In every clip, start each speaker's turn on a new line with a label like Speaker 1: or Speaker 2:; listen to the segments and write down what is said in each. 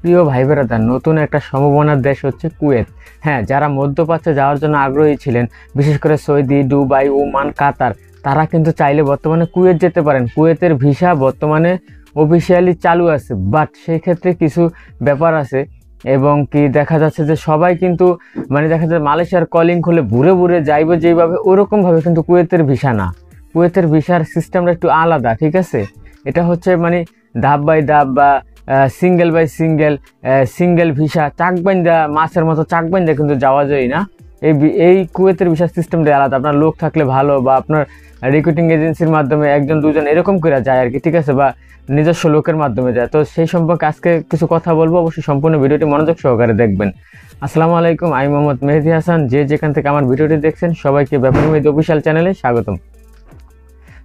Speaker 1: প্রিয় ভাই বেরাদার, নতুন একটা সম্ভাবনার দেশ হচ্ছে কুয়েত। হ্যাঁ, যারা মধ্যপ্রাচ্যে যাওয়ার জন্য আগ্রহী ছিলেন, বিশেষ করে সৌদি, দুবাই, ওমান, কাতার, তারা কিন্তু চাইলে বর্তমানে কুয়েত যেতে পারেন। কুয়েতের ভিসা বর্তমানে অফিসিয়ালি চালু আছে, বাট সেই ক্ষেত্রে কিছু ব্যাপার আছে। এবং কি দেখা যাচ্ছে যে সবাই কিন্তু দেখা যাচ্ছে মালয়েশিয়ার কলিং খুলে ঘুরে ঘুরে যাইবে যেভাবে, ওরকমভাবে কিন্তু কুয়েতের ভিসা না। কুয়েতের ভিসার সিস্টেমটা একটু আলাদা, ঠিক আছে? এটা হচ্ছে ধাপ বাই ধাপ বা সিঙ্গেল বাই সিঙ্গেল, সিঙ্গেল ভিসা চাক বাইন্দা, মাছের মতো চাক বাইন্দা কিন্তু যাওয়া যায় না। এই কুয়েতের ভিসা সিস্টেমটা আলাদা। আপনার লোক থাকলে ভালো, বা আপনার রিক্রুটিং এজেন্সির মাধ্যমে একজন দুজন এরকম করে যায় আর কি, ঠিক আছে? বা নিজস্ব লোকের মাধ্যমে যায়। তো সেই সম্পর্কে আজকে কিছু কথা বলবো, অবশ্যই সম্পূর্ণ ভিডিওটি মনোযোগ সহকারে দেখবেন। আসসালামু আলাইকুম, আমি মোহাম্মদ মেহেদি হাসান। যেখান থেকে আমার ভিডিওটি দেখছেন, সবাইকে ব্যাপার মেহেদি অফিসিয়াল চ্যানেলে স্বাগতম।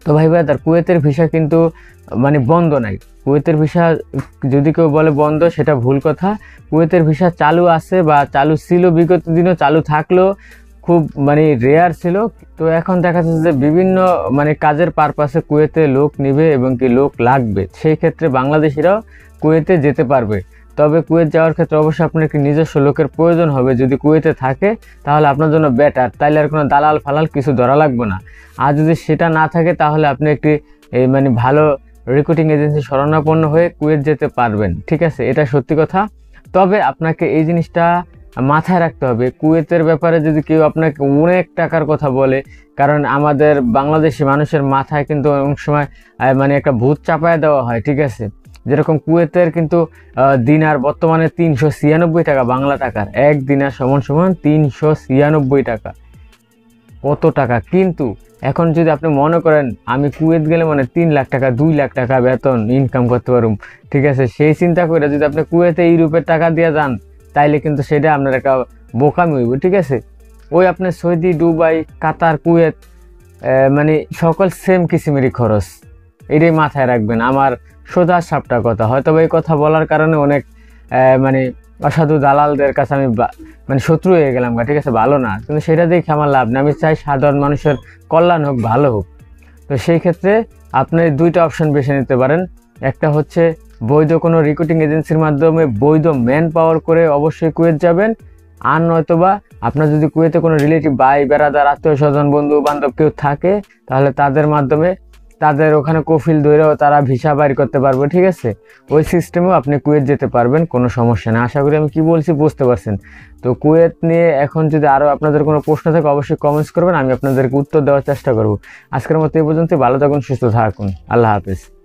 Speaker 1: তো ভাই ব্রাদার, কুয়েতের ভিসা কিন্তু বন্ধ নাই। কুয়েতের ভিসা যদি কেউ বলে বন্ধ, সেটা ভুল কথা। কুয়েতের ভিসা চালু আছে বা চালু ছিল, বিগত দিনও চালু থাকলেও খুব রেয়ার ছিল। তো এখন দেখা যাচ্ছে যে বিভিন্ন কাজের পারপাসে কুয়েতে লোক নিবে এবং কি লোক লাগবে, সেই ক্ষেত্রে বাংলাদেশিরাও কুয়েতে যেতে পারবে। তবে কুয়েত যাওয়ার ক্ষেত্রে অবশ্যই আপনার একটি নিজস্ব লোকের প্রয়োজন হবে। যদি কুয়েতে থাকে তাহলে আপনার জন্য বেটার, তাইলে আর কোনো দালাল ফালাল কিছু ধরা লাগবে না। আর যদি সেটা না থাকে তাহলে আপনি একটি ভালো রিক্রুটিং এজেন্সি শরণাপন্ন হয়ে কুয়েত যেতে পারবেন, ঠিক আছে? এটা সত্যি কথা। তবে আপনাকে এই জিনিসটা মাথায় রাখতে হবে, কুয়েতের ব্যাপারে যদি কেউ আপনাকে অনেক টাকার কথা বলে, কারণ আমাদের বাংলাদেশি মানুষের মাথায় কিন্তু অনেক সময় একটা ভূত চাপায় দেওয়া হয়, ঠিক আছে? যেরকম কুয়েতের কিন্তু দিনার বর্তমানে 396 টাকা, বাংলা টাকার এক দিনার সমান সমান 396 টাকা। কত টাকা! কিন্তু এখন যদি আপনি মনে করেন আমি কুয়েত গেলে 3 লাখ টাকা 2 লাখ টাকা বেতন ইনকাম করতে পারুম, ঠিক আছে, সেই চিন্তা করে যদি আপনি কুয়েতে ইউরোপের টাকা দিয়ে যান, তাইলে কিন্তু সেটা আপনার একটা বোকামি হইব, ঠিক আছে? ওই আপনার সৌদি, দুবাই, কাতার, কুয়েত সকল সেম কিসিমেরই খরচ। এটাই মাথায় রাখবেন। আমার সোজা সাপটা কথা, হয়তো এই কথা বলার কারণে অনেক অসাধু দালালদের কাছে আমি শত্রু হয়ে গেলাম, ঠিক আছে? ভালো না, কিন্তু সেটা দেখে আমার লাভ না। আমি চাই সাধারণ মানুষের কল্যাণ হোক, ভালো হোক। তো সেই ক্ষেত্রে আপনি দুইটা অপশন বেছে নিতে পারেন। একটা হচ্ছে বৈধ কোনো রিক্রুটিং এজেন্সির মাধ্যমে বৈধ ম্যান পাওয়ার করে অবশ্যই কুয়েত যাবেন। আর নয়তোবা আপনার যদি কুয়েতে কোনো রিলেটিভ, ভাই বেড়াদার, আত্মীয় স্বজন, বন্ধু বান্ধব কেউ থাকে, তাহলে তাদের মাধ্যমে তাদের ওখানে কফিল ধরেও তারা ভিসা বাইর করতে পারবে, ঠিক আছে? ওই সিস্টেমেও আপনি কুয়েত যেতে পারবেন, কোনো সমস্যা না। আশা করি আমি কি বলছি বুঝতে পারছেন। তো কুয়েত নিয়ে এখন যদি আরও আপনাদের কোনো প্রশ্ন থাকে অবশ্যই কমেন্টস করবেন, আমি আপনাদেরকে উত্তর দেওয়ার চেষ্টা করব। আজকের মতো এই পর্যন্ত। ভালো থাকুন, সুস্থ থাকুন, আল্লাহ হাফেজ।